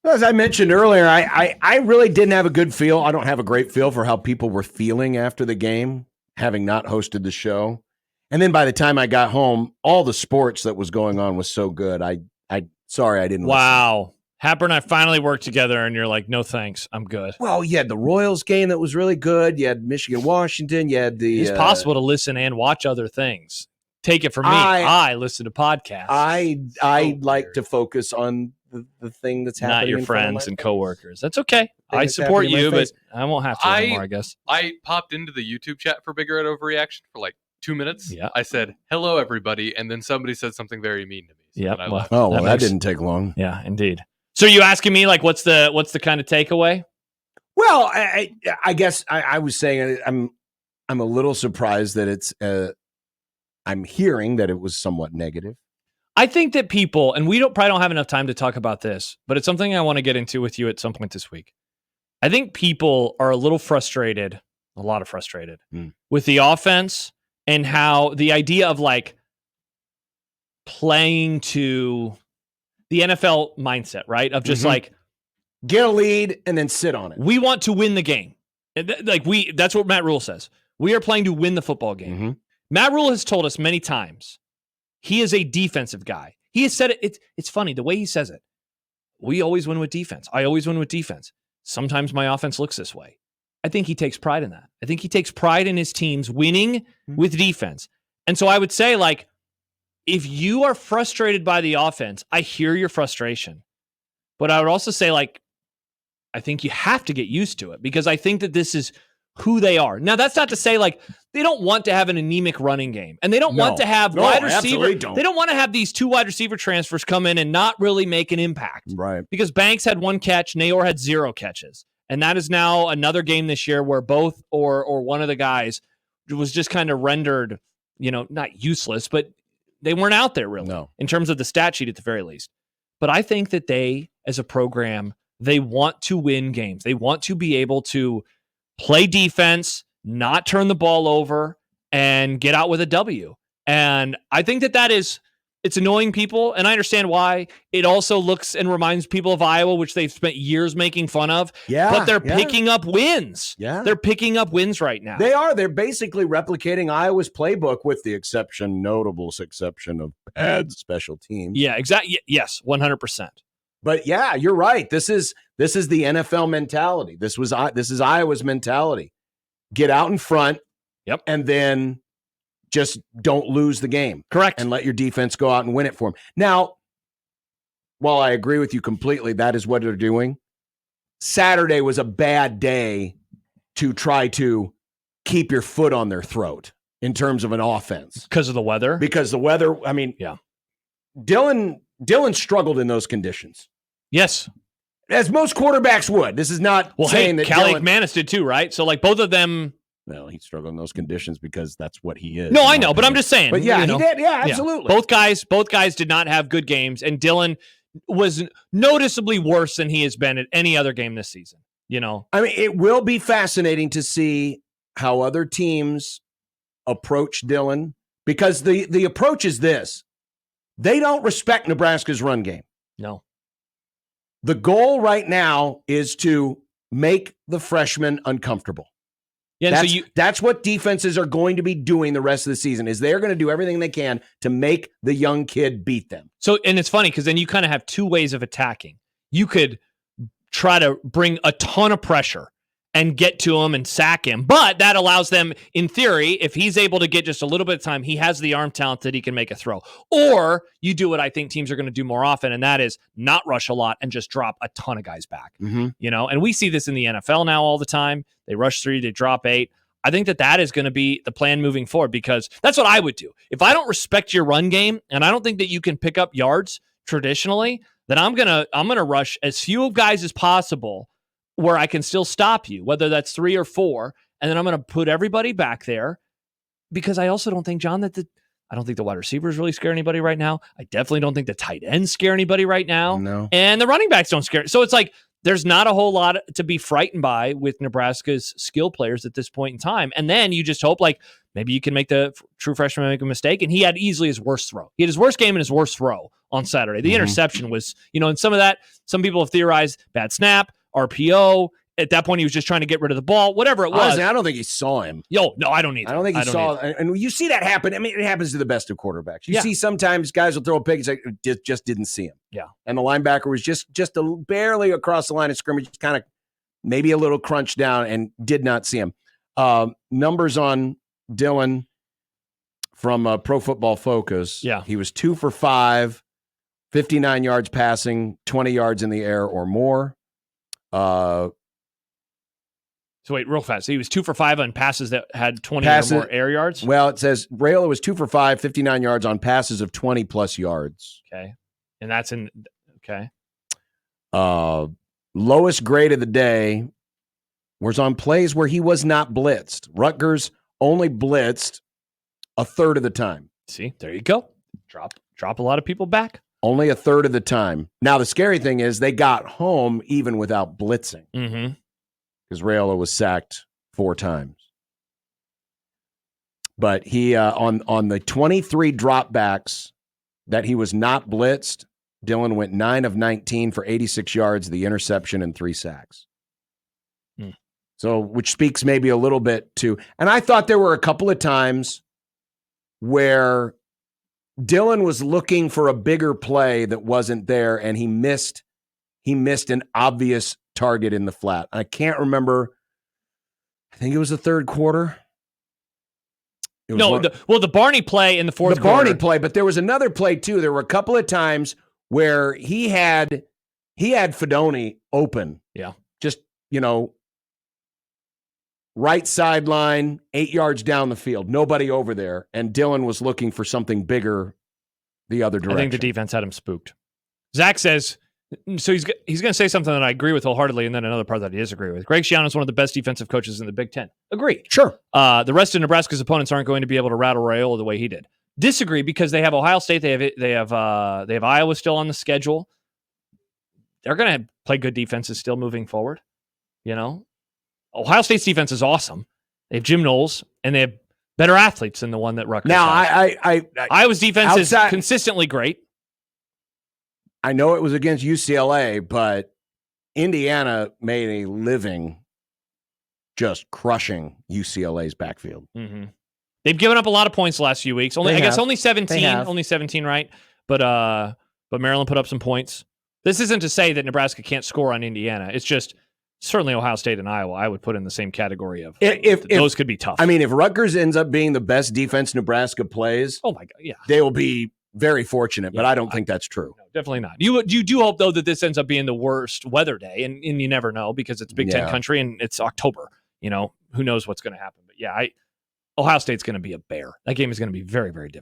As I mentioned earlier, I really didn't have a good feel. I don't have a great feel for how people were feeling after the game, having not hosted the show. And then by the time I got home, all the sports that was going on was so good. Sorry I didn't listen. Wow. Happer and I finally worked together, and you're like, no thanks, I'm good. Well, you had the Royals game that was really good. You had Michigan-Washington. You had the... It's possible to listen and watch other things. Take it from me. I listen to podcasts. I like to focus on the thing that's happening. Not your friends and coworkers. That's okay. I support you, but I won't have to anymore, I guess. I popped into the YouTube chat for Bigger Red Overreaction for like 2 minutes. Yeah. I said, hello, everybody. And then somebody said something very mean to me. So yeah. That didn't take long. Yeah, indeed. So are you asking me, like, what's the kind of takeaway? Well, I guess I was saying I'm a little surprised that it's I'm hearing that it was somewhat negative. I think that people, and we probably don't have enough time to talk about this, but it's something I want to get into with you at some point this week. I think people are a lot of frustrated with the offense and how the idea of like playing to the NFL mindset, right? Of just like get a lead and then sit on it. We want to win the game. That's what Matt Rule says. We are playing to win the football game. Mm-hmm. Matt Rule has told us many times he is a defensive guy. He has said it. It's funny the way he says it. We always win with defense. I always win with defense. Sometimes my offense looks this way. I think he takes pride in that. I think he takes pride in his teams winning with defense. And so I would say, like, if you are frustrated by the offense, I hear your frustration. But I would also say, like, I think you have to get used to it because I think that this is who they are. Now, that's not to say, like, they don't want to have an anemic running game. And they don't want to have wide receiver. They don't want to have these 2 wide receiver transfers come in and not really make an impact. Right. Because Banks had 1 catch, Nayor had 0 catches. And that is now another game this year where both or one of the guys was just kind of rendered, not useless, but they weren't out there really in terms of the stat sheet at the very least. But I think that they, as a program, they want to win games. They want to be able to play defense, not turn the ball over, and get out with a W. And I think that it's annoying people, and I understand why. It also looks and reminds people of Iowa, which they've spent years making fun of. Yeah, but they're picking up wins. Yeah. They're picking up wins right now. They are. They're basically replicating Iowa's playbook with the notable exception of bad special teams. Yeah, exactly. Yes, 100%. But yeah, you're right. This is the NFL mentality. This is Iowa's mentality. Get out in front. Yep. And then just don't lose the game. Correct. And let your defense go out and win it for them. Now, while I agree with you completely, that is what they're doing. Saturday was a bad day to try to keep your foot on their throat in terms of an offense. Because of the weather? Because the weather, I mean, yeah. Dylan struggled in those conditions. Yes. As most quarterbacks would. This is not saying that Callie McManus did too, right? So, like, both of them. Well, he struggled in those conditions because that's what he is. No, I know, but I'm just saying. But yeah, he did. Yeah, absolutely. Yeah. Both guys did not have good games, and Dylan was noticeably worse than he has been at any other game this season. I mean, it will be fascinating to see how other teams approach Dylan because the approach is this. They don't respect Nebraska's run game. No. The goal right now is to make the freshman uncomfortable. Yeah, that's what defenses are going to be doing the rest of the season is they're going to do everything they can to make the young kid beat them. So, and it's funny because then you kind of have 2 ways of attacking. You could try to bring a ton of pressure and get to him and sack him. But that allows them, in theory, if he's able to get just a little bit of time, he has the arm talent that he can make a throw. Or you do what I think teams are going to do more often, and that is not rush a lot and just drop a ton of guys back. Mm-hmm. And we see this in the NFL now all the time. They rush 3, they drop 8. I think that is going to be the plan moving forward because that's what I would do. If I don't respect your run game and I don't think that you can pick up yards traditionally, then I'm gonna rush as few guys as possible where I can still stop you, whether that's 3 or 4, and then I'm going to put everybody back there because I also don't think, John, I don't think the wide receivers really scare anybody right now. I definitely don't think the tight ends scare anybody right now. No. And the running backs don't scare. So it's like there's not a whole lot to be frightened by with Nebraska's skill players at this point in time. And then you just hope like maybe you can make the true freshman make a mistake. And he had easily his worst throw. He had his worst game and his worst throw on Saturday. The interception was, and some of that, some people have theorized bad snap, RPO. At that point, he was just trying to get rid of the ball, whatever it was. Honestly, I don't think he saw him. No, I don't either. I don't think he saw. And you see that happen. I mean, it happens to the best of quarterbacks. You see sometimes guys will throw a pick. It's like just didn't see him. Yeah. And the linebacker was just barely across the line of scrimmage, kind of maybe a little crunched down, and did not see him. Numbers on Dillon from Pro Football Focus. Yeah. He was 2 for 5, 59 yards passing, 20 yards in the air or more. So wait, real fast. So he was 2 for 5 on passes that had 20 or more air yards? Well, it says Raiola was 2 for 5, 59 yards on passes of 20 plus yards. Okay. And that's okay. Lowest grade of the day was on plays where he was not blitzed. Rutgers only blitzed a third of the time. See, there you go. Drop a lot of people back. Only a third of the time. Now, the scary thing is they got home even without blitzing. Mm-hmm. Because Raiola was sacked 4 times. But he on the 23 dropbacks that he was not blitzed, Dillon went 9 of 19 for 86 yards, the interception, and 3 sacks. So, which speaks maybe a little bit to, and I thought there were a couple of times where Dillon was looking for a bigger play that wasn't there, and he missed an obvious target in the flat. I can't remember. I think it was the third quarter. The Barney play in the fourth quarter. The Barney play, but there was another play too. There were a couple of times where he had Fedoni open. Yeah. Just, right sideline, 8 yards down the field. Nobody over there. And Dillon was looking for something bigger the other direction. I think the defense had him spooked. Zach says, so he's going to say something that I agree with wholeheartedly, and then another part that I disagree with. Greg Schiano is one of the best defensive coaches in the Big Ten. Agree. Sure. The rest of Nebraska's opponents aren't going to be able to rattle Raiola the way he did. Disagree because they have Ohio State. They have Iowa still on the schedule. They're going to play good defenses still moving forward. Ohio State's defense is awesome. They have Jim Knowles, and they have better athletes than the one that Rutgers has. Iowa's defense is consistently great. I know it was against UCLA, but Indiana made a living just crushing UCLA's backfield. Mm-hmm. They've given up a lot of points the last few weeks. Only 17. Only 17, right? But Maryland put up some points. This isn't to say that Nebraska can't score on Indiana. It's just certainly Ohio State and Iowa I would put in the same category of if those could be tough. I mean, if Rutgers ends up being the best defense Nebraska plays, oh my God, yeah, they will be very fortunate, but I don't think that's true. No, definitely not. You do hope, though, that this ends up being the worst weather day, and you never know because it's Big Ten country and it's October. Who knows what's going to happen. But, yeah, Ohio State's going to be a bear. That game is going to be very, very difficult.